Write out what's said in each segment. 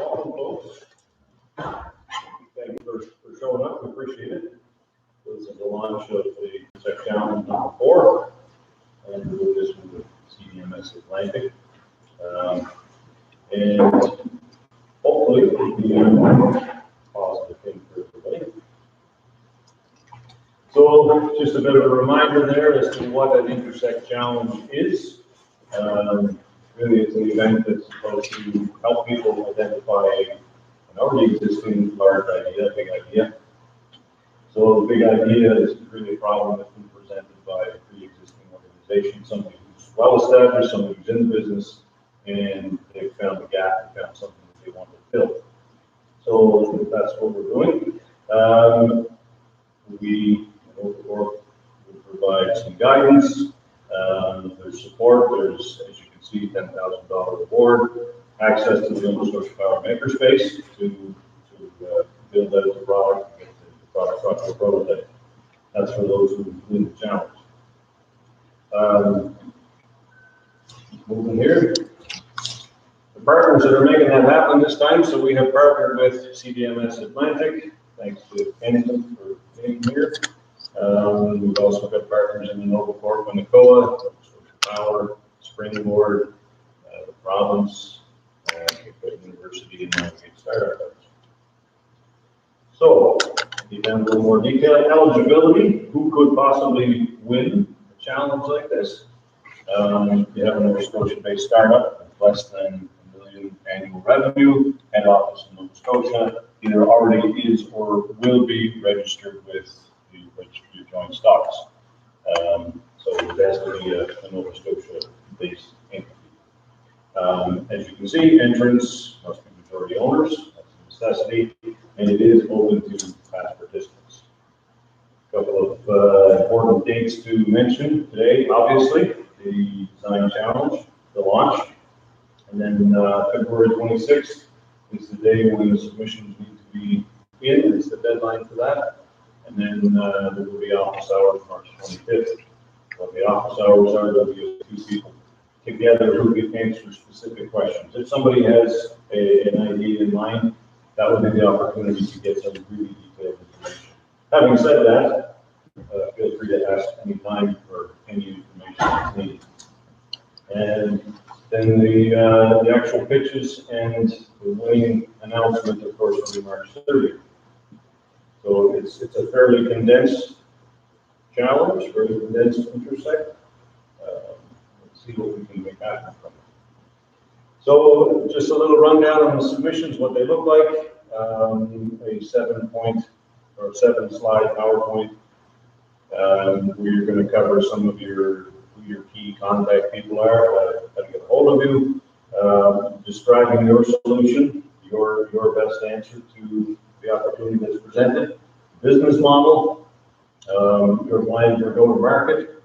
Welcome, folks. Thank you for showing up. We appreciate it. This is the launch of the Intersect Challenge number 4, and we're doing this one with CDMS Atlantic. And hopefully it'll be a positive thing for everybody. So just a bit of a reminder there as to what an Intersect Challenge is. Really, it's an event that's supposed to help people identify an already existing large idea, big idea. So the big idea is really a problem that's been presented by a pre-existing organization, somebody who's well established, somebody who's in the business, and they've found a gap, they found something that they want to fill. So that's what we're doing. We provide some guidance. There's support. There's, as you can see, $10,000 reward, access to the Nova Scotia Power Makerspace to build out the product, get the product brought to a prototype. That's for those who win the challenge. Moving here. The partners that are making that happen this time, so we have partnered with CDMS Atlantic. Thanks to Kenton for being here. We've also got partners in the Nova Corp and Nova Scotia Power, Springboard, the province, University, and Navigate Startup. So, get down a little more detail. Eligibility, who could possibly win a challenge like this? You have a Nova Scotia-based startup with less than $1 million annual revenue, head office in Nova Scotia, either already is or will be registered with the registry of joint stocks. So it has to be a Nova Scotia-based entity. As you can see, entrants must be majority owners. That's a necessity, and it is open to past participants. A couple of important dates to mention today, obviously, the design challenge, the launch, and then February 26th is the day when the submissions need to be in. It's the deadline for that. And then there will be office hours March 25th. What the office hours are, there'll be 2 people together who can answer specific questions. If somebody has an idea in mind, that would be the opportunity to get some really detailed information. Having said that, feel free to ask any time for any information that's needed. And then the actual pitches and the winning announcement, of course, will be March 30th. So it's a fairly condensed challenge, fairly condensed Intersect. Let's see what we can make happen from it. So just a little rundown on the submissions, what they look like. A 7-point or 7-slide PowerPoint where you're going to cover some of who your key contact people are, how to get a hold of you, describing your solution, your best answer to the opportunity that's presented, business model, your plan for go-to-market,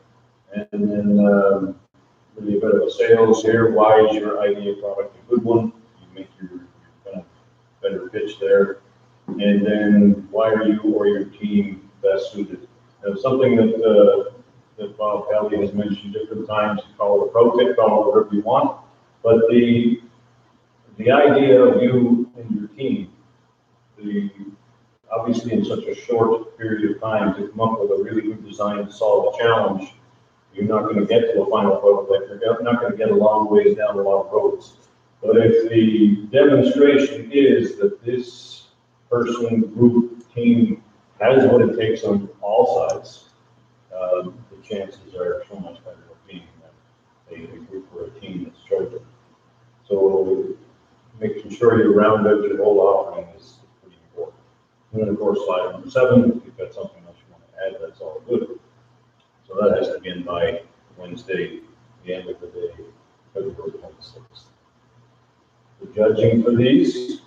and then really a bit of a sales here. Why is your idea product a good one? You make your kind of better pitch there. And then why are you or your team best suited? Now, something that Bob Kelly has mentioned different times, call it a pro tip, call it whatever you want. But the idea of you and your team, obviously in such a short period of time to come up with a really good design to solve a challenge, you're not going to get to a final prototype. You're not going to get a long ways down a lot of roads. But if the demonstration is that this person, group, team has what it takes on all sides, the chances are so much better of being a group or a team that's chosen. So making sure you round out your whole offering is pretty important. And then, of course, slide number 7, if you've got something else you want to add, that's all good. So that has to begin by Wednesday, the end of the day, February 26th. The judging for these.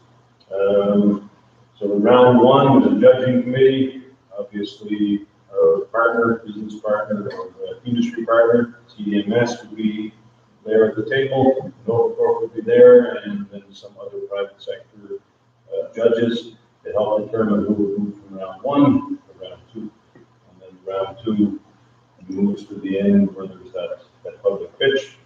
So the round 1 was a judging committee. Obviously, our partner, business partner, or industry partner, CDMS, would be there at the table. Nova Corp would be there, and then some other private sector judges to help determine who would move from round 1 to round 2. And then round 2 moves to the end where there's that public pitch.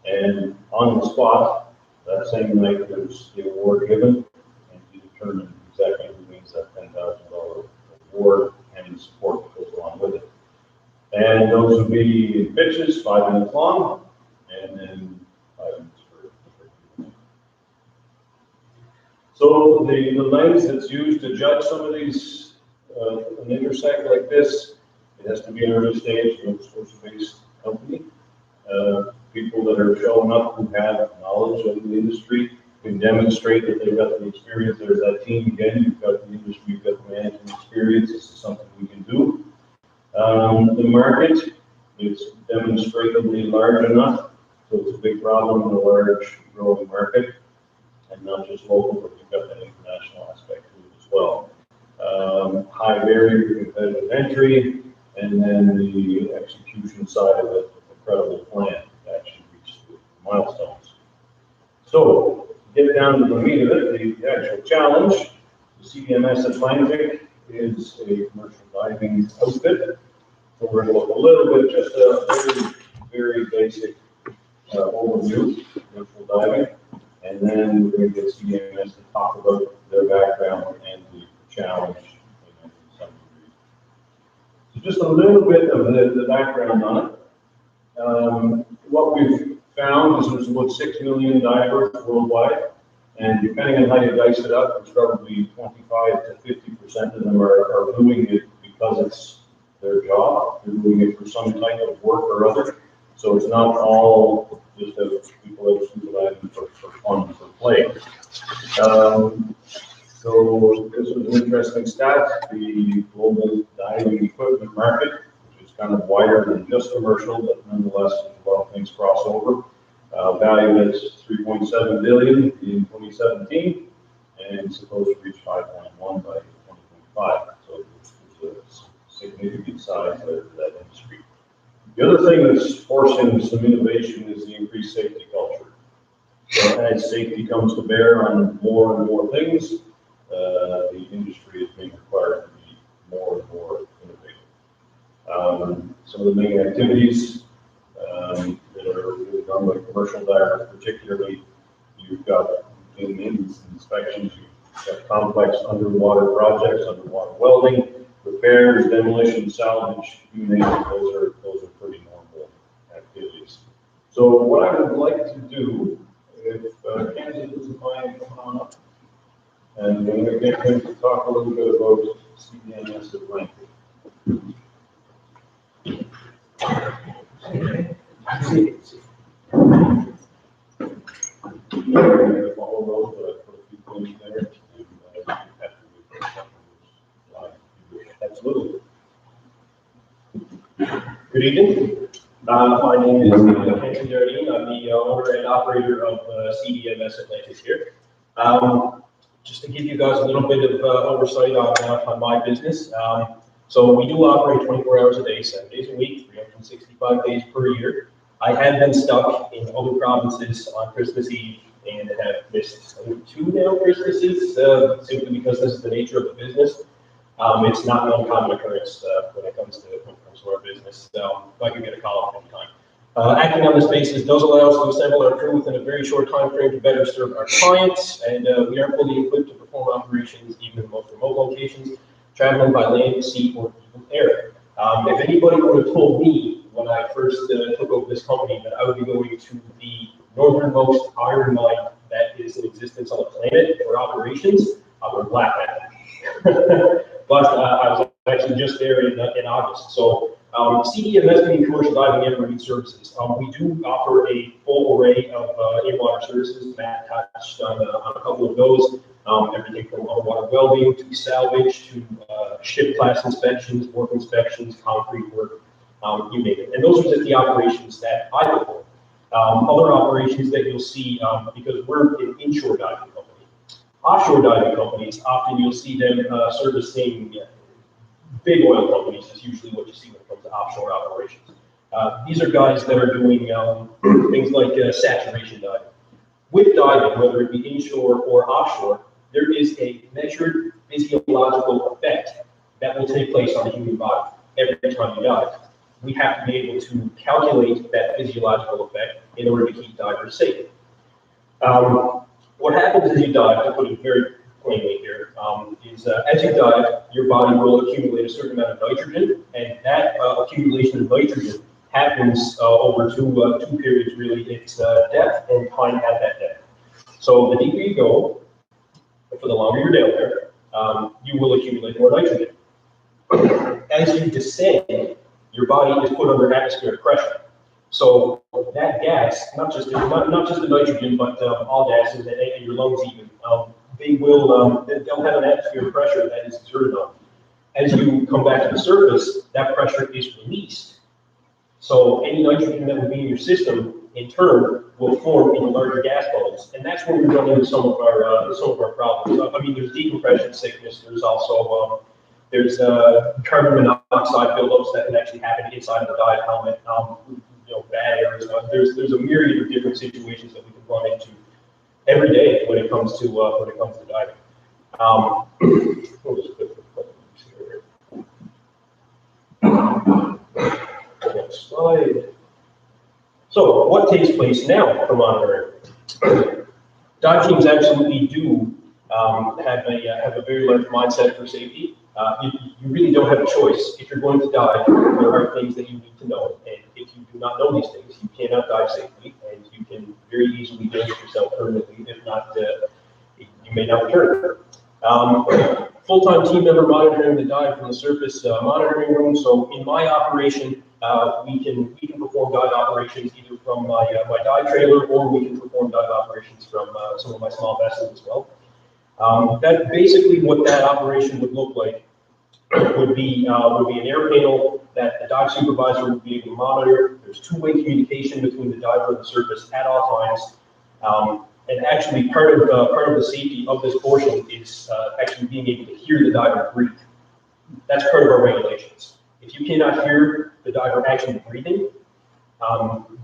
And on the spot, That same night, there's the award given, and you determine exactly who wins that $10,000 award and the support that goes along with it. And those would be pitches, 5 minutes long, and then 5 minutes for So the lens that's used to judge some of these, an intersect like this, it has to be an early stage, Nova Scotia-based company. People that are showing up who have knowledge of the industry can demonstrate that they've got the experience. There's that team again, you've got the industry, you've got the management experience, this is something we can do. The market is demonstrably large enough, so it's a big problem in a large growing market, and not just local, but you've got that international aspect to it as well. High barrier to competitive entry, and then the execution side of it, a credible plan to actually reach the milestones. So, get down to the meat of it, the actual challenge. The CDMS Atlantic is a commercial diving outfit. So we're going to look a little bit, just a very, very basic overview of commercial diving. And then we're going to get CDMS to talk about their background and the challenge in some degree. So just a little bit of the background on it. What we've found is there's about 6 million divers worldwide, and depending on how you dice it up, it's probably 25 to 50% of them are doing it because it's their job. They're doing it for some type of work or other. So it's not all just as people out scuba diving for fun, for play. So this is an interesting stat. The global diving equipment market, which is kind of wider than just commercial, but nonetheless, a lot of things cross over. Valued at $3.7 billion in 2017, and supposed to reach 5.1 by 2025. So it's a significant size of that industry. The other thing that's forcing some innovation is the increased safety culture. So as safety comes to bear on more and more things, the industry is being required to be more and more innovative. Some of the main activities that are really done by commercial divers, particularly, you've got in inspections, you've got complex underwater projects, underwater welding, repairs, demolition, salvage, you name it, those are pretty normal activities. So what I would like to do, if Kenzie doesn't mind coming on up, and I'm going to get him to talk a little bit about CDMS Atlantic. Absolutely. Good evening. My name is Kenzie Jardine. I'm the owner and operator of CDMS Atlantic here. Just to give you guys a little bit of oversight on my business. So we do operate 24 hours a day, 7 days a week, 365 days per year. I have been stuck in other provinces on Christmas Eve and have missed 2 now Christmases simply because this is the nature of the business. It's not an uncommon occurrence when it comes to our business. So if I could get a call at any time. Acting on this basis does allow us to assemble our crew within a very short time frame to better serve our clients, and we are fully equipped to perform operations even in the most remote locations, traveling by land, sea, or even air. If anybody would have told me when I first took over this company that I would be going to the northernmost iron mine that is in existence on the planet for operations, I would have laughed at them. But I was actually just there in August. So CDMS being commercial diving and marine services, we do offer a full array of in-water services. Matt touched on a couple of those. Everything from underwater welding to salvage to ship class inspections, work inspections, concrete work, you name it. And those are just the operations that I perform. Other operations that you'll see, because we're an inshore diving company. Offshore diving companies, often you'll see them servicing big oil companies is usually what you see when it comes to offshore operations. These are guys that are doing things like saturation diving. With diving, whether it be inshore or offshore, there is a measured physiological effect that will take place on the human body every time you dive. We have to be able to calculate that physiological effect in order to keep divers safe. What happens as you dive, to put it very plainly here, is as you dive, your body will accumulate a certain amount of nitrogen, and that accumulation of nitrogen happens over two periods, really. It's depth and time at that depth. So the deeper you go, for the longer you're down there, you will accumulate more nitrogen. As you descend, your body is put under atmospheric pressure. So that gas, not just the nitrogen, but all gases and your lungs even, they'll have an atmospheric pressure that is exerted on. As you come back to the surface, that pressure is released. So any nitrogen that will be in your system, in turn, will form into larger gas bubbles, and that's where we run into some of our problems. I mean, there's decompression sickness. There's also carbon monoxide buildups that can actually happen inside of the dive helmet. Bad areas. There's a myriad of different situations that we can run into every day when it comes to diving. We'll just click here. Next slide. So, what takes place now for monitoring? Dive teams absolutely do have a very large mindset for safety. You really don't have a choice. If you're going to dive, there are things that you need to know, and if you do not know these things, you cannot dive safely, and you can very easily damage yourself permanently. If not, you may not return. Full-time team member monitoring the dive from the surface monitoring room. So in my operation, we can perform dive operations either from my dive trailer, or we can perform dive operations from some of my small vessels as well. That basically what that operation would look like would be an air panel that the dive supervisor would be able to monitor. There's two-way communication between the diver and the surface at all times. And actually, part of the safety of this portion is actually being able to hear the diver breathe. That's part of our regulations. If you cannot hear the diver actually breathing,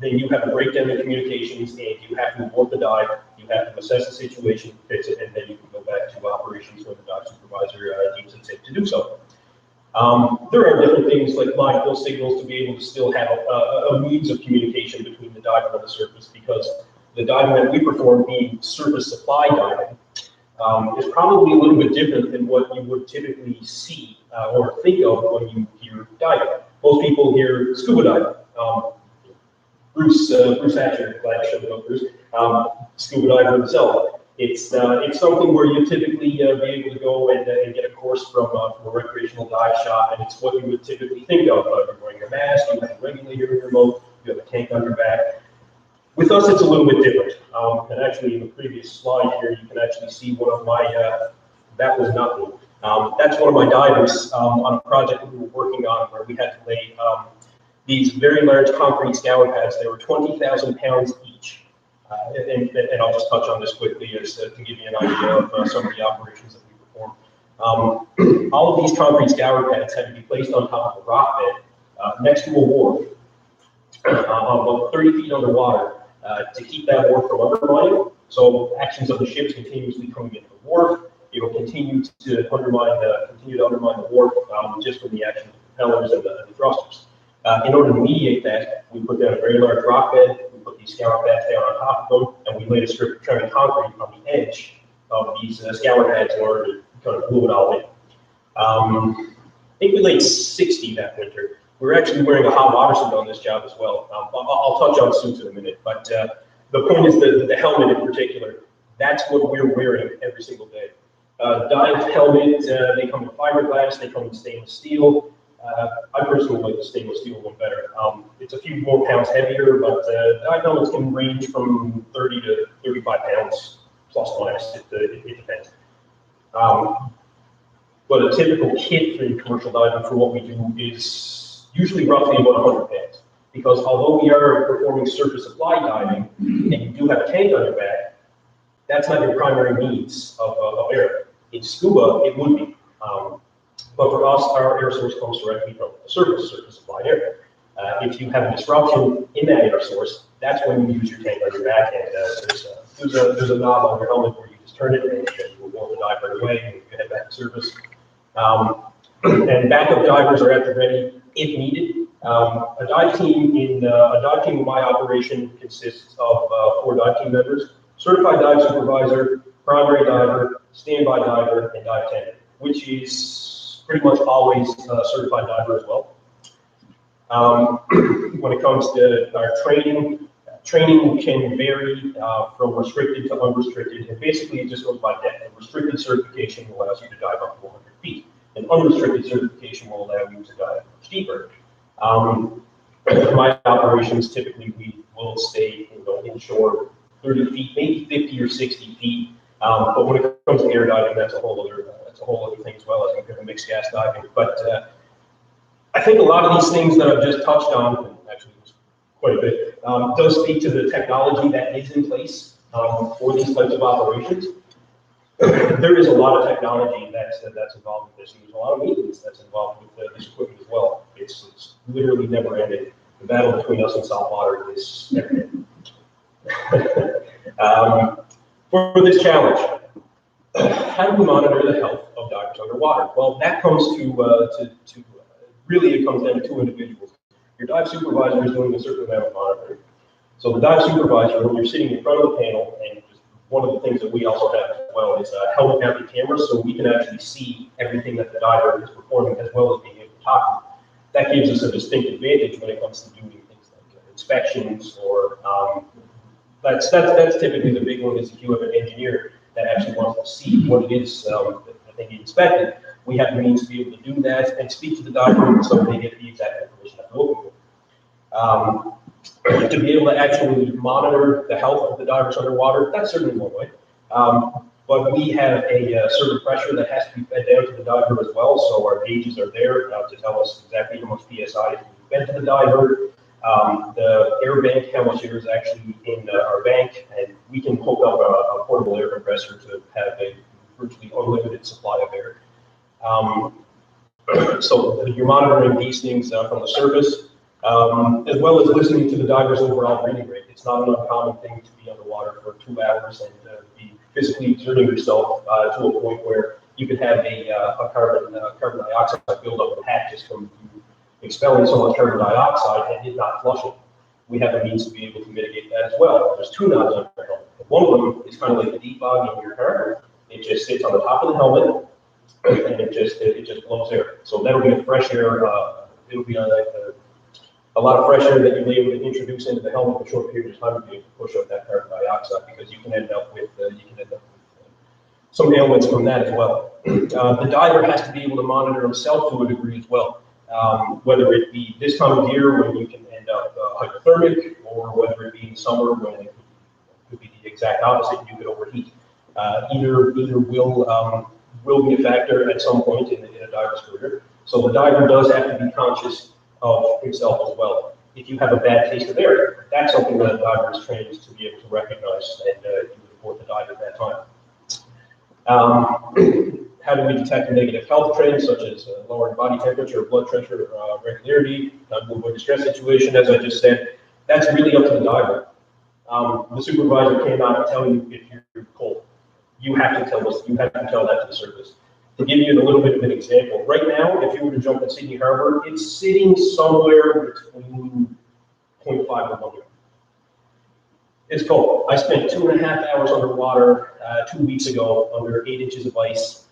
then you have a breakdown in communications, and you have to abort the dive. You have to assess the situation, fix it, and then you can go back to operations when the dive supervisor deems it safe to do so. There are different things like line fill signals to be able to still have a means of communication between the diver and the surface, because the diving that we perform, being surface supply diving, is probably a little bit different than what you would typically see or think of when you hear diving. Most people hear scuba diving. Bruce Hatcher, glad to show up, Bruce, scuba diver himself. It's something where you typically be able to go and get a course from a recreational dive shop, and it's what you would typically think of. You're wearing a mask, you have a regulator in your boat, you have a tank on your back. With us, it's a little bit different. And actually, in the previous slide here, you can actually see one of my, that was not me. That's one of my divers on a project that we were working on where we had to lay these very large concrete scour pads. They were 20,000 pounds each. And I'll just touch on this quickly as to give you an idea of some of the operations that we perform. All of these concrete scour pads had to be placed on top of a rock bed next to a wharf, about 30 feet underwater, to keep that wharf from undermining. So actions of the ships continuously coming into the wharf, it will continue to undermine the wharf just from the action of the propellers and the thrusters. In order to mediate that, we put down a very large rock bed, we put these scour pads down on top of them, and we laid a strip of tremor concrete on the edge of these scour pads in order to kind of glue it all in. I think we laid 60 that winter. We were actually wearing a hot water suit on this job as well. I'll touch on suits in a minute, but the point is that the helmet in particular, that's what we're wearing every single day. Dive helmet, they come in fiberglass, they come in stainless steel. I personally like the stainless steel one better. It's a few more pounds heavier, but dive helmets can range from 30 to 35 pounds, plus or minus, it depends. But a typical kit in commercial diving for what we do is usually roughly about 100 pounds. Because although we are performing surface supply diving, and you do have a tank on your back, that's not your primary needs of air. In scuba, it would be. But for us, our air source comes directly from the surface supplied air. If you have a disruption in that air source, that's when you use your tank on your back, and there's a knob on your helmet where you just turn it, and you will go to dive right away, and you can head back to surface. And backup divers are at the ready if needed. A dive team in my operation consists of 4 dive team members. certified dive supervisor, primary diver, standby diver, and dive tender, which is pretty much always a certified diver as well. When it comes to our training, training can vary from restricted to unrestricted, and basically it just goes by depth. A restricted certification allows you to dive up to 100 feet. An unrestricted certification will allow you to dive much deeper. My operations, typically we will stay inshore 30 feet, maybe 50 or 60 feet. But when it comes to air diving, that's a whole other thing as well as compared to mixed gas diving. But I think a lot of these things that I've just touched on, and actually quite a bit, does speak to the technology that is in place for these types of operations. There is a lot of technology that's involved with this. There's a lot of maintenance that's involved with this equipment as well. It's literally never ending. The battle between us and salt water is never ending. For this challenge, how do we monitor the health of divers underwater? Well, that comes to really it comes down to two individuals. Your dive supervisor is doing a certain amount of monitoring. So the dive supervisor, when you're sitting in front of the panel, and one of the things that we also have as well is helmet mounted cameras, so we can actually see everything that the diver is performing as well as being able to talk. That gives us a distinct advantage when it comes to doing things like inspections or that's typically the big one is if you have an engineer that actually wants to see what it is that they need inspected. We have the means to be able to do that and speak to the diver so they get the exact information that they're looking for. To be able to actually monitor the health of the divers underwater, that's certainly one way. But we have a certain pressure that has to be fed down to the diver as well, so our gauges are there to tell us exactly how much PSI is being fed to the diver. The air bank, how much air is actually in our bank, and we can hook up a portable air compressor to have a virtually unlimited supply of air. So you're monitoring these things from the surface, as well as listening to the diver's overall breathing rate. It's not an uncommon thing to be underwater for 2 hours and be physically exerting yourself to a point where you could have a carbon dioxide buildup in the hat just from expelling so much carbon dioxide and it not flushing. We have a means to be able to mitigate that as well. There's two knobs on your helmet. One of them is kind of like the defog in your car. It just sits on the top of the helmet and it just blows air. So that'll be a fresh air. It'll be a lot of fresh air that you'll be able to introduce into the helmet in a short period of time to be able to push up that carbon dioxide because you can end up with some ailments from that as well. The diver has to be able to monitor himself to a degree as well. Whether it be this time of year when you can end up hypothermic, or whether it be in summer when it could be the exact opposite, you could overheat. Either will be a factor at some point in a diver's career. So the diver does have to be conscious of himself as well. If you have a bad taste of air, that's something that a diver is trained to be able to recognize and you report the dive at that time. How do we detect negative health trends such as lowering body temperature, blood pressure, regularity, avoid distress situation? As I just said, that's really up to the diver. The supervisor cannot tell you if you're cold. You have to tell us. You have to tell that to the surface. To give you a little bit of an example, right now, if you were to jump in Sydney Harbor, it's sitting somewhere between 0.5 and 1. It's cold. I spent 2.5 hours underwater 2 weeks ago under 8 inches of ice,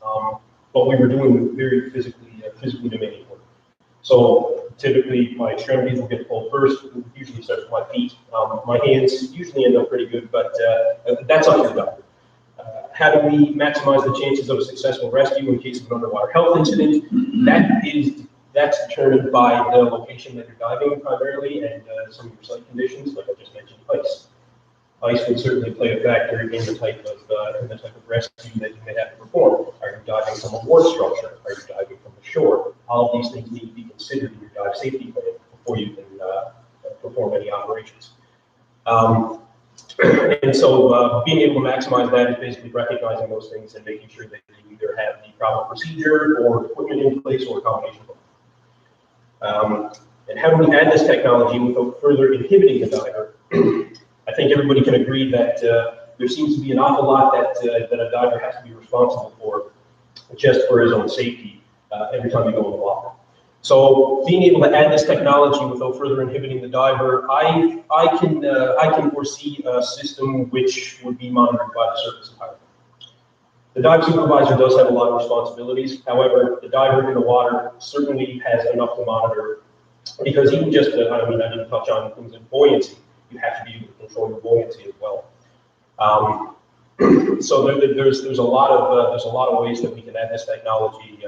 but we were doing very physically demanding work. So typically my extremities will get cold first. It usually starts with my feet. My hands usually end up pretty good, but that's up to the diver. How do we maximize the chances of a successful rescue in case of an underwater health incident? That's determined by the location that you're diving primarily and some of your site conditions, like I just mentioned, ice. Ice would certainly play a factor in the type of rescue that you may have to perform. Are you diving from a wharf structure? Are you diving from the shore? All of these things need to be considered in your dive safety plan before you can perform any operations. And so being able to maximize that is basically recognizing those things and making sure that you either have the proper procedure or equipment in place or a combination of both. And how do we add this technology without further inhibiting the diver? I think everybody can agree that there seems to be an awful lot that a diver has to be responsible for just for his own safety every time you go in the water. So being able to add this technology without further inhibiting the diver, I can foresee a system which would be monitored by the surface entirely. The dive supervisor does have a lot of responsibilities. However, the diver in the water certainly has enough to monitor, because even just, I didn't touch on things in buoyancy. You have to be able to control your buoyancy as well. So there's a lot of ways that we can add this technology. And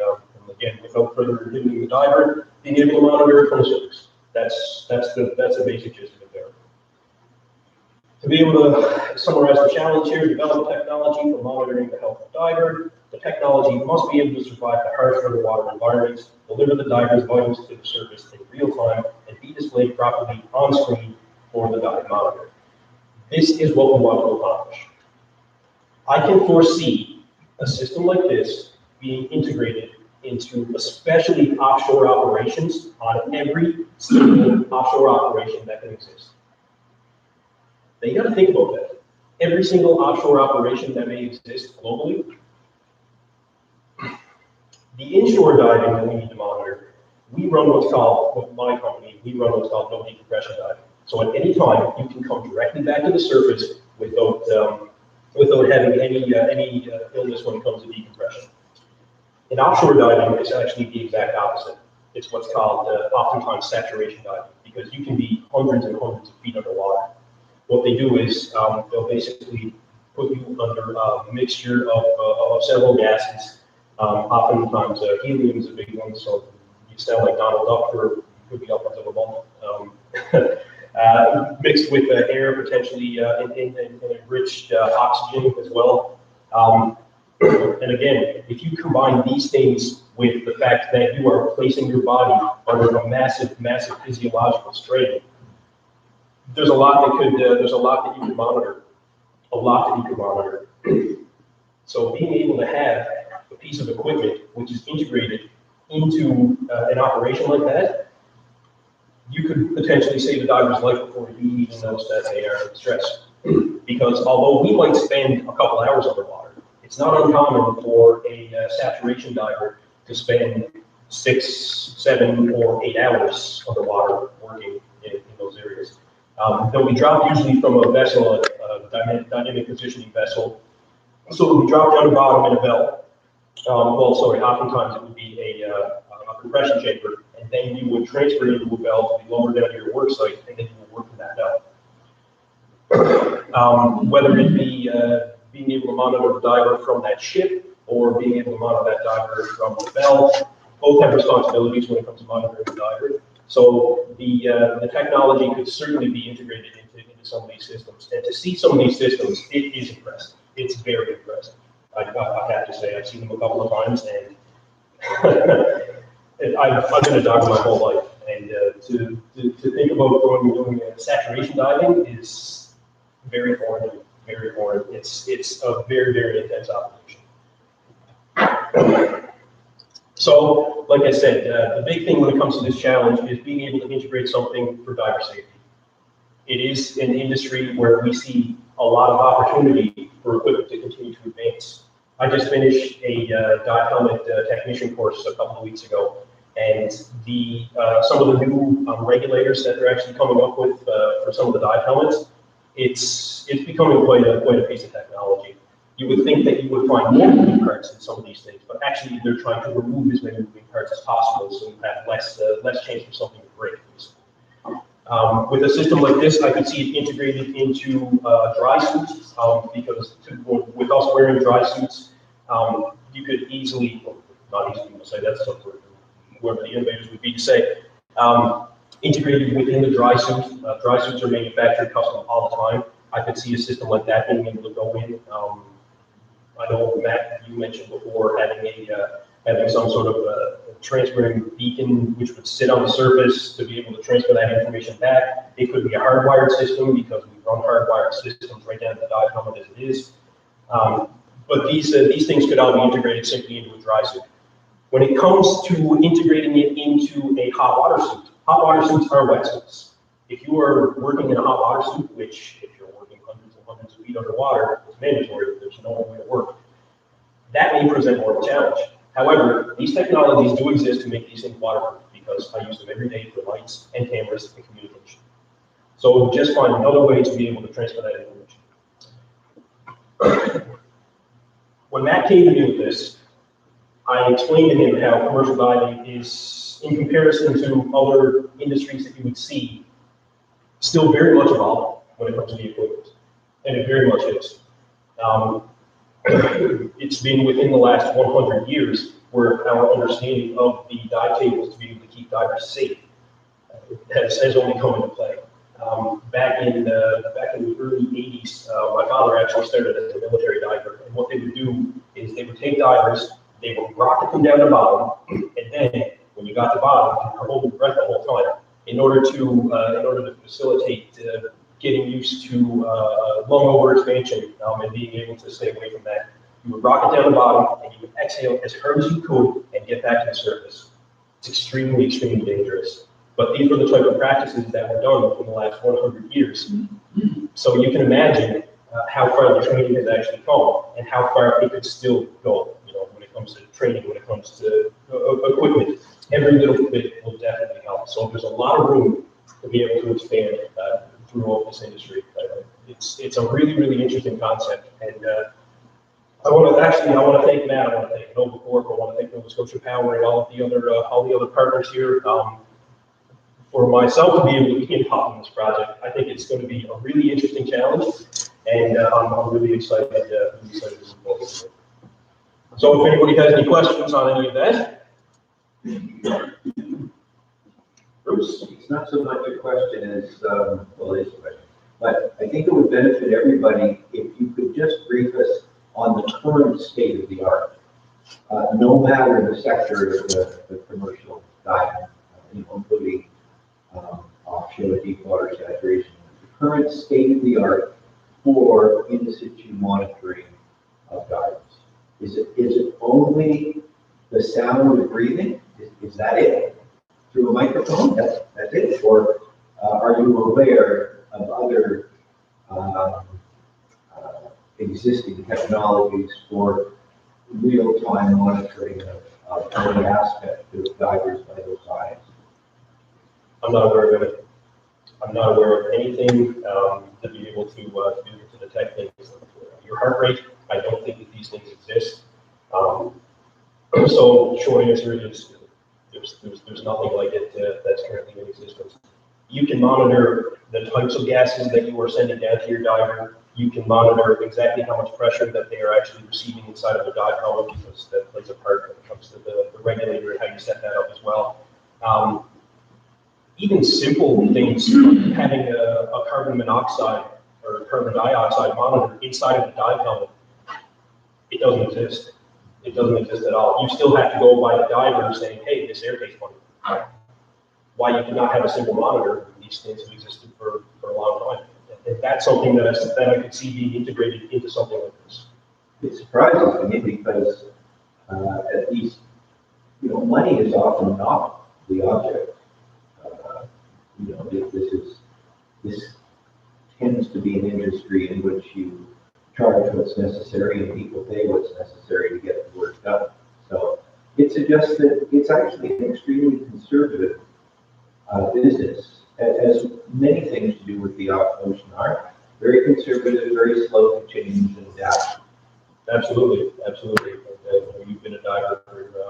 again, without further inhibiting the diver, being able to monitor it from the surface. That's the basic gist of it there. To be able to summarize the challenge here, develop technology for monitoring the health of the diver. The technology must be able to survive the harsh underwater environments, deliver the diver's vitals to the surface in real time, and be displayed properly on screen for the dive monitor. This is what we want to accomplish. I can foresee a system like this being integrated into especially offshore operations on every single offshore operation that can exist. Now you got to think about that. Every single offshore operation that may exist globally, the inshore diving that we need to monitor, we run what's called, with my company, we run what's called no decompression diving. So at any time, you can come directly back to the surface without having any illness when it comes to decompression. In offshore diving, it's actually the exact opposite. It's what's called oftentimes saturation diving, because you can be hundreds and hundreds of feet underwater. What they do is they'll basically put you under a mixture of several gases. Oftentimes helium is a big one, so you sound like Donald Duck for could be upwards of a month. Mixed with air, potentially and enriched oxygen as well. And again, if you combine these things with the fact that you are placing your body under a massive physiological strain, there's a lot that you can monitor. So being able to have a piece of equipment which is integrated into an operation like that, you could potentially save a diver's life before you even notice that they are in distress. Because although we might spend a couple hours underwater, it's not uncommon for a saturation diver to spend 6, 7, or 8 hours underwater working in those areas. They'll be dropped usually from a vessel, a dynamic positioning vessel. So it'll be dropped down the bottom in a belt. Oftentimes it would be a compression chamber, and then you would transfer it into a belt to be lowered down to your work site, and then you would work from that belt. Whether it be being able to monitor the diver from that ship, or being able to monitor that diver from the belt, both have responsibilities when it comes to monitoring the diver. So the technology could certainly be integrated into some of these systems. And to see some of these systems, it is impressive. It's very impressive. I have to say, I've seen them a couple of times, and I've been a diver my whole life. And to think about doing saturation diving is very foreign. Very foreign. It's a very, very intense operation. So, like I said, the big thing when it comes to this challenge is being able to integrate something for diver safety. It is an industry where we see a lot of opportunity for equipment to continue to advance. I just finished a dive helmet technician course a couple of weeks ago, and some of the new regulators that they're actually coming up with for some of the dive helmets, it's becoming quite a piece of technology. You would think that you would find more moving parts in some of these things, but actually they're trying to remove as many moving parts as possible, so you have less chance for something to break. With a system like this, I could see it integrated into dry suits, because with us wearing dry suits, you could easily, well, not easily, I'll say that's something whoever the innovators would be to say, integrated within the dry suit. Dry suits are manufactured custom all the time. I could see a system like that being able to go in. I know, Matt, you mentioned before having some sort of transferring beacon which would sit on the surface to be able to transfer that information back. It could be a hardwired system, because we run hardwired systems right down to the dive helmet as it is. But these things could all be integrated simply into a dry suit. When it comes to integrating it into a hot water suits are wet suits. If you are working in a hot water suit, which if you're working hundreds of feet underwater, it's mandatory, there's no other way to work. That may present more of a challenge. However, these technologies do exist to make these things waterproof because I use them every day for lights and cameras and communication. So just find another way to be able to transfer that information. When Matt came to me with this, I explained to him how commercial diving is, in comparison to other industries that you would see, still very much evolving when it comes to the equipment, and it very much is. It's been within the last 100 years where our understanding of the dive tables to be able to keep divers safe has only come into play. Back in the early 80s, my father actually started as a military diver, and what they would do is they would take divers, they would rocket them down the bottom, and then when you got to the bottom, you're holding your breath the whole time. In order to facilitate getting used to lung overexpansion and being able to stay away from that, you would rocket down the bottom and you would exhale as hard as you could and get back to the surface. It's extremely, extremely dangerous. But these were the type of practices that were done in the last 100 years. So you can imagine how far the training has actually come and how far it could still go, when it comes to training, when it comes to equipment. Every little bit will definitely help. So there's a lot of room to be able to expand throughout this industry. It's a really, really interesting concept. And I want to thank Matt. I want to thank Nova Corp. I want to thank Nova Scotia Power and all the other partners here. For myself to be able to be involved in this project, I think it's going to be a really interesting challenge, and I'm really excited to move forward. So if anybody has any questions on any of that, Bruce? It's not so much a question as, well, it is a question, but I think it would benefit everybody if you could just brief us on the current state of the art, no matter the sector of the commercial diving, including offshore deep water saturation, the current state of the art for in situ monitoring of divers. Is it only the sound of breathing? Is that it? Through a microphone? That's it? Or are you aware of other existing technologies for real-time monitoring of every aspect of divers' vital signs? I'm not aware of it. I'm not aware of anything to be able to detect things. Your heart rate, I don't think that these things exist. So short answer is there's nothing like it that's currently in existence. You can monitor the types of gases that you are sending down to your diver. You can monitor exactly how much pressure that they are actually receiving inside of the dive helmet, because that plays a part when it comes to the regulator and how you set that up as well. Even simple things, having a carbon monoxide or carbon dioxide monitor inside of the dive helmet, it doesn't exist. It doesn't exist at all. You still have to go by the diver saying, hey, this air takes money. Why you could not have a simple monitor? These things have existed for a long time. And that's something that I could see being integrated into something like this. It surprises me because at least, money is often not the object. This tends to be an industry in which you charge what's necessary and people pay what's necessary to get the work done. So it suggests that it's actually an extremely conservative business, as many things to do with the ocean are. Very conservative, very slow to change and adapt. Absolutely. And, you've been a diver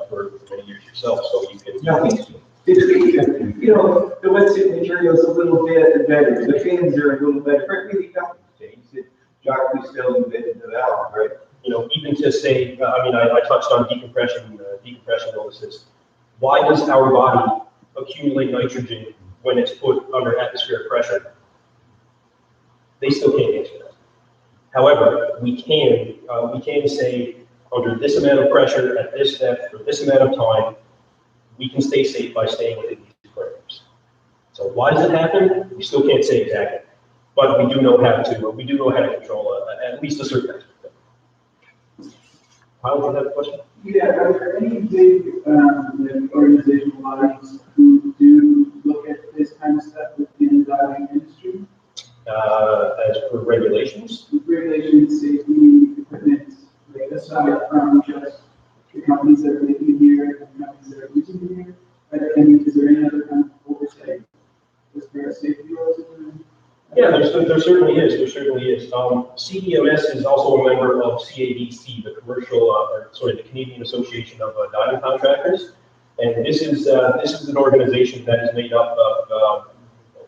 for many years yourself, so you can. Nothing's changed. The wetsuit material is a little bit better. The fins are a little better. Really, nothing's changed. Jacques Cousteau invented the valve, right? Even to say, I touched on decompression illnesses. Why does our body accumulate nitrogen when it's put under atmospheric pressure? They still can't answer that. However, we can say under this amount of pressure at this depth for this amount of time, we can stay safe by staying within these parameters. So why does it happen? We still can't say exactly, but we do know how to control at least a certain aspect. Kyle, do you have a question? Yeah, are there any big organizational bodies who do look at this kind of stuff within the diving industry? As for regulations? Regulations, safety, equipment, like aside from just the companies that are making CDMS is also a member of CADC, the the Canadian Association of Diving Contractors. And this is an organization that is made up of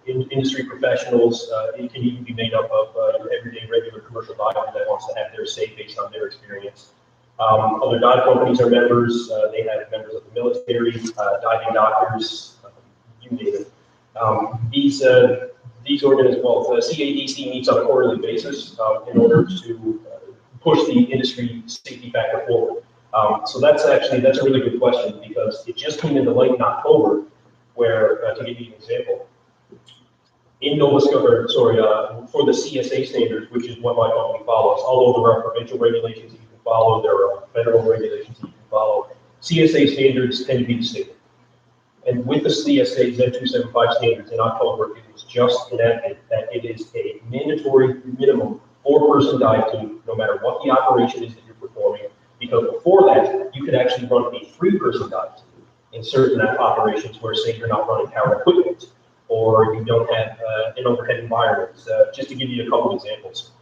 industry professionals. It can even be made up of your everyday regular commercial diver that wants to have their say based on their experience. Other dive companies are members. They have members of the military, diving doctors, you name it. These organizations, CADC meets on a quarterly basis in order to push the industry safety factor forward. So that's a really good question because it just came into light in October, where to give you an example, in Nova Scotia, for the CSA standards, which is what my company follows, although there are provincial regulations that you can follow, there are federal regulations that you can follow. CSA standards tend to be the same. And with the CSA Z275 standards in October, it was just enacted that it is a mandatory minimum 4-person dive team, no matter what the operation is that you're performing. Because before that, you could actually run a 3-person dive team in certain operations where, say, you're not running power equipment or you don't have an overhead environment, just to give you a couple examples.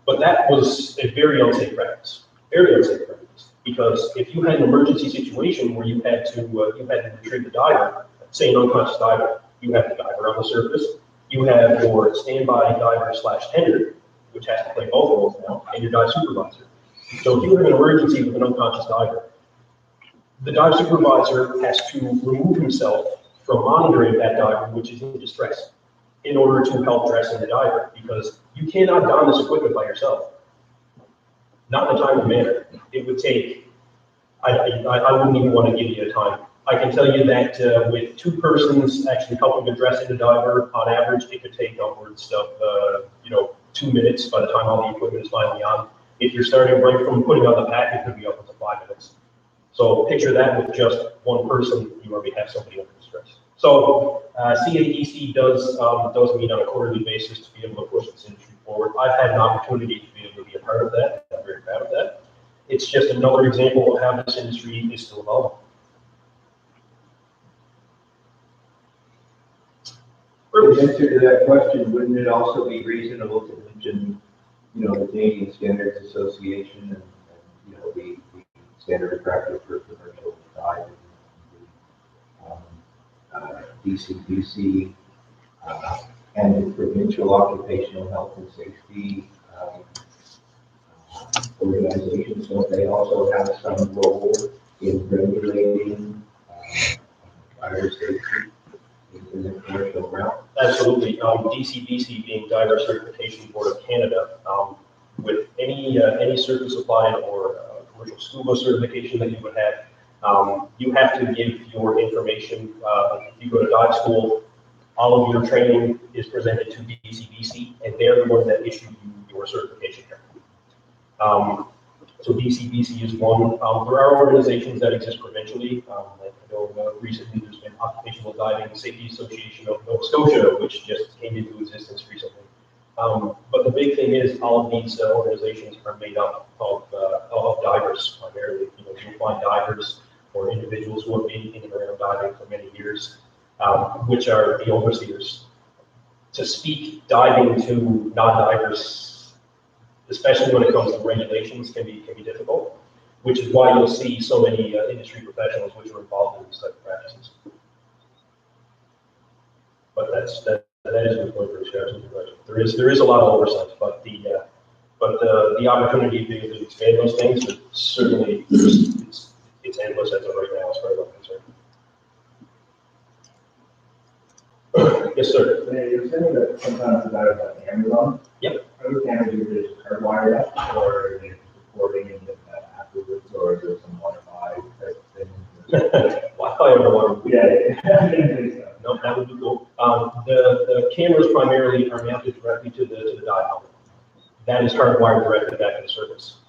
But that was a very unsafe practice, because if you had an emergency situation where you had to retrieve the diver, say an unconscious diver, you have the diver on the surface, you have your standby diver / tender, which has to play both roles now, and your dive supervisor. So if you have an emergency with an unconscious diver, the dive supervisor has to remove himself from monitoring that diver, which is in distress, in order to help dress in the diver, because you cannot don this equipment by yourself. Not in a timely manner. It would take, I wouldn't even want to give you a time. I can tell you that with 2 persons actually helping to dress in the diver, on average, it could take upwards of 2 minutes by the time all the equipment is finally on. If you're starting right from putting on the pack, it could be upwards of 5 minutes. So picture that with just 1 person, you already have somebody under distress. So CADC does meet on a quarterly basis to be able to push this industry forward. I've had an opportunity to be able to be a part of that. I'm very proud of that. It's just another example of how this industry is still evolving. In answer to that question, wouldn't it also be reasonable to mention, the Canadian Standards Association and the standard of practice for commercial dive, DCBC, and the provincial occupational health and safety organizations? Don't they also have some role in regulating diver safety in the commercial realm? Absolutely. DCBC being Diver Certification Board of Canada, with any surface applied or commercial scuba certification that you would have, you have to give your information. If you go to dive school, all of your training is presented to DCBC, and they're the ones that issue you your certification here. So DCBC is one. There are organizations that exist provincially. I know recently there's been Occupational Diving Safety Association of Nova Scotia, which just came into existence recently. But the big thing is all of these organizations are made up of divers primarily. You'll find divers or individuals who have been in and around diving for many years, which are the overseers. To speak diving to non-divers, especially when it comes to regulations, can be difficult, which is why you'll see so many industry professionals which are involved in these type of practices. But that is a good point for discussion. There is a lot of oversight, but the opportunity to be able to expand those things is certainly it's endless as of right now, as far as I'm concerned. Yes, sir. You're saying that sometimes the divers have cameras on. Yep. Are the cameras either just hardwired up, or are they recording and then afterwards, or is there some Wi-Fi type thing? Wi-Fi over water. Yeah. No, that would be cool. The cameras primarily are mounted directly to the dive helmet. That is hardwired directly back to the surface.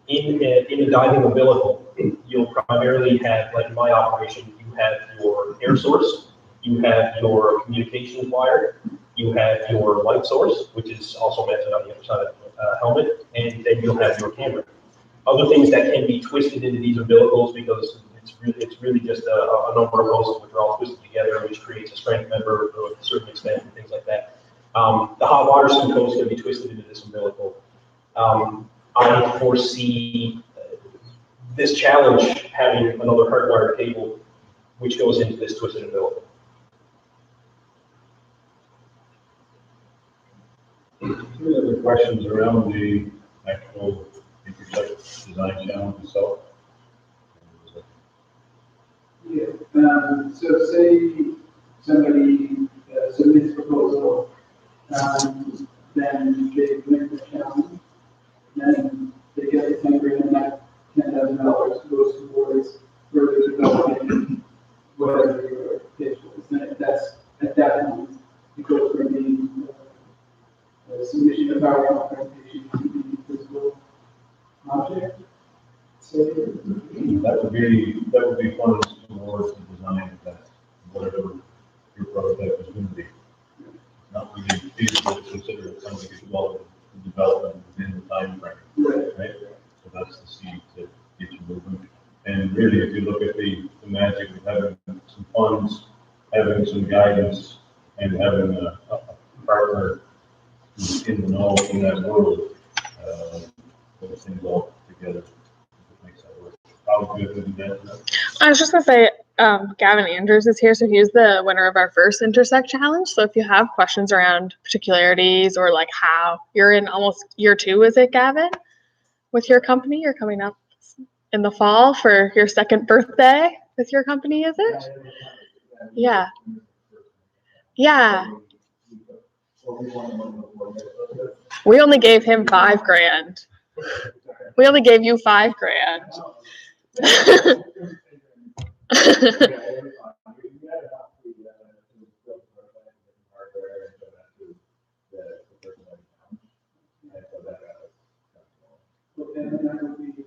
In the diving umbilical, you'll primarily have, like in my operation, you have your air source, you have your communications wire, you have your light source, which is also mounted on the other side of the helmet, and then you'll have your camera. Other things that can be twisted into these umbilicals, because it's really just a number of hoses which are all twisted together, which creates a strength member to a certain extent and things like that. The hot water suit hose can be twisted into this umbilical. I foresee this challenge having another hardwired cable which goes into this twisted umbilical. Any other questions around the actual Intersect design challenge itself? Yeah, so say somebody submits proposal, then they win the challenge, then they get the 10 grand, and that $10,000 goes towards further developing whatever your pitch was. Then that's, at that point, it goes from being submission of our presentation to the physical object. So, That would be funds towards the design of that, whatever your prototype is going to be. It's not really feasible to consider it something as well as development within the time frame, right? So that's the seed to get you moving. And really, if you look at the magic of having some funds, having some guidance, and having a partner who's in the know in that world, those things all together makes that work. How good would that be? I was just gonna say, Gavin Andrews is here, so he's the winner of our first Intersect challenge. So if you have questions around particularities or like how you're in almost year 2, is it, Gavin, with your company? You're coming up in the fall for your 2nd birthday with your company, is it? Yeah. Yeah. We only gave him 5 grand. We only gave you 5 grand. and then that would be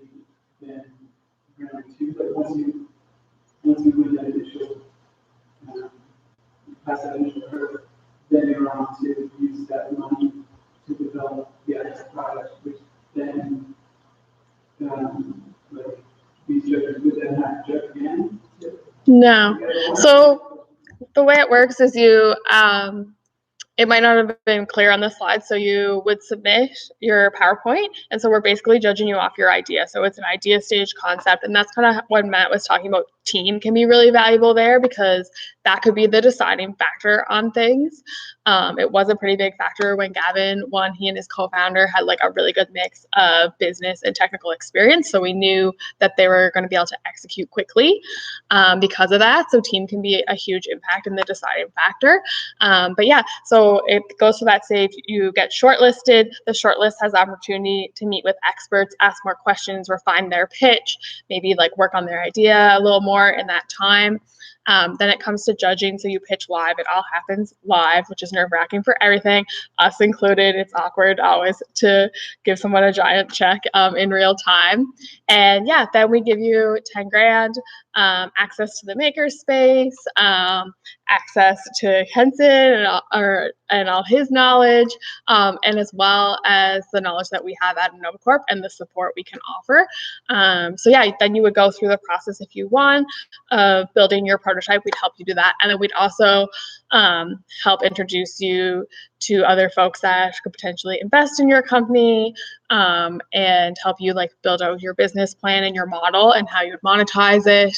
then round 2, but once you win that initial, pass that initial hurdle, then you're on to use that money to develop the actual product, which then, like, these judges would then have to judge again. No. So the way it works is you, it might not have been clear on the slide, so you would submit your PowerPoint, and so we're basically judging you off your idea. So it's an idea stage concept, and that's kind of what Matt was talking about. Team can be really valuable there because that could be the deciding factor on things. It was a pretty big factor when Gavin won. He and his co-founder had like a really good mix of business and technical experience, so we knew that they were going to be able to execute quickly because of that. So team can be a huge impact and the deciding factor. But yeah, so it goes to that stage. You get shortlisted. The shortlist has opportunity to meet with experts, ask more questions, refine their pitch, maybe like work on their idea a little more in that time. Then it comes to judging. So you pitch live. It all happens live, which is nerve-wracking for everything, us included. It's awkward always to give someone a giant check in real time. And yeah, then we give you 10 grand, access to the makerspace, access to Henson and all his knowledge, and as well as the knowledge that we have at InnovaCorp and the support we can offer. So yeah, then you would go through the process if you want of building your prototype. We'd help you do that, and then we'd also help introduce you to other folks that could potentially invest in your company, and help you like build out your business plan and your model and how you'd monetize it.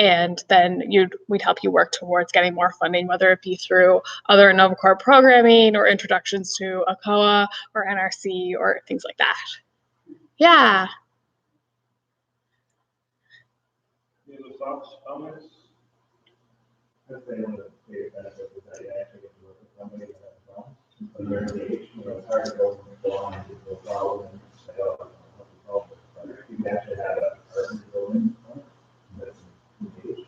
And then we'd help you work towards getting more funding, whether it be through other InnovaCorp programming or introductions to ACOA or NRC or things like that. Yeah. Any other thoughts, comments? I'd say one of the big benefits is that you actually get to work with somebody that has a problem. When they're engaged, it's hard to go on and do a problem and say, oh, I don't know what the problem is. But if you can actually have a person building that's engaged,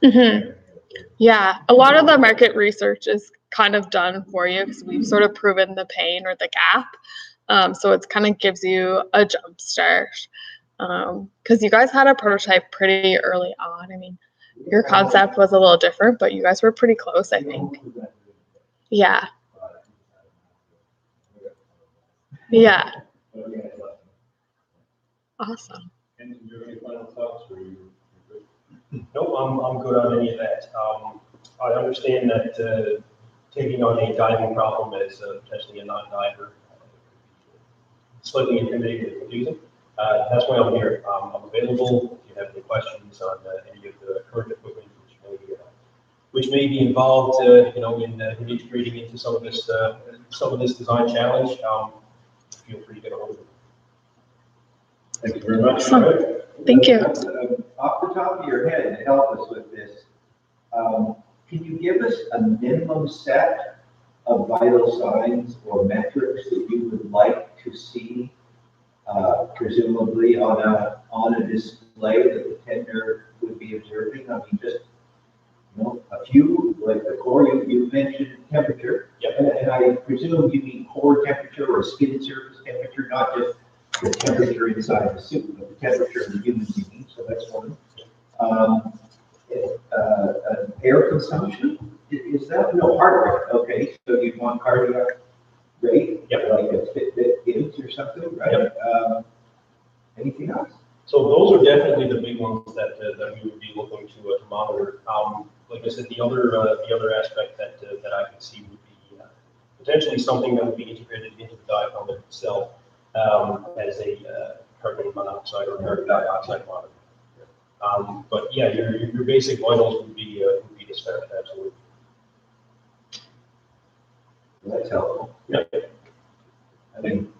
Mm-hmm. Yeah, a lot of the market research is kind of done for you because we've sort of proven the pain or the gap. So it kind of gives you a jump start. Because you guys had a prototype pretty early on. I mean, your concept was a little different, but you guys were pretty close, I think. Yeah. Yeah. Awesome. And do you have any final thoughts, or you? No, I'm good on any of that. I understand that taking on a diving problem as potentially a non-diver. Slightly intimidating and confusing. That's why I'm here. I'm available if you have any questions on any of the current equipment which may be involved, in integrating into some of this design challenge. Feel free to get a hold of me. Thank you very much. Awesome. Thank you. Off the top of your head, to help us with this, can you give us a minimum set of vital signs or metrics that you would like to see, presumably on a display that the tender would be observing? I mean, just, a few, like the core, you mentioned temperature. Yep. And I presume you mean core temperature or skin surface temperature, not just the temperature inside the suit, but the temperature of the human being, so that's one. Air consumption, is that, no, heart rate, okay, so you want cardiac rate? Yep. Like a Fitbit gives or something, right? Yep. Anything else? So those are definitely the big ones that we would be looking to monitor. Like I said, the other aspect that I could see would be potentially something that would be integrated into the dive helmet itself as a carbon monoxide or carbon dioxide monitor. But yeah, your basic vitals would be dispatched, absolutely. That's helpful. Yeah. I mean,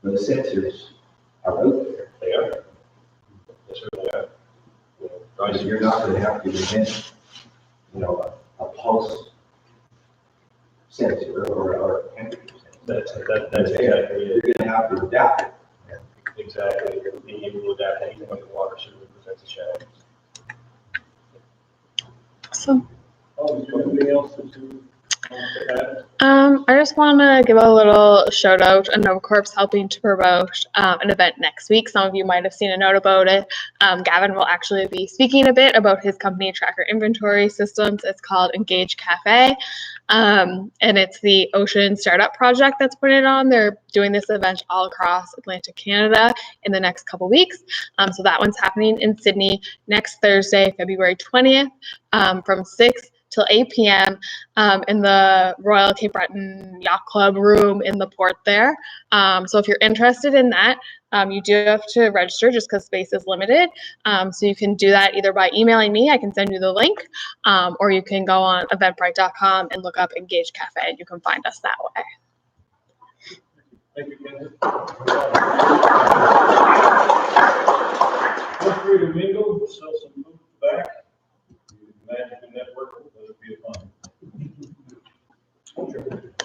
the sensors are out there. They are. They certainly are. Guys, you're not gonna have to invent, a pulse sensor or a temperature sensor. That's exactly it. You're gonna have to adapt it. Exactly. Being able to adapt anything underwater certainly presents a challenge. Awesome. Oh, is there anything else that you want to add? I just want to give a little shout out. Novacorp's helping to promote an event next week. Some of you might have seen a note about it. Gavin will actually be speaking a bit about his company tracker inventory systems. It's called Engage Cafe. And it's the Ocean Startup Project that's putting it on. They're doing this event all across Atlantic Canada in the next couple weeks. So that one's happening in Sydney next Thursday, February 20th, from 6 till 8 p.m. In the Royal Cape Breton Yacht Club room in the port there. So if you're interested in that, you do have to register just because space is limited. So you can do that either by emailing me, I can send you the link, or you can go on eventbrite.com and look up Engage Cafe and you can find us that way. Thank you, Kenzie. Feel free to mingle, sell some food back. Magic and network, that'd be fun.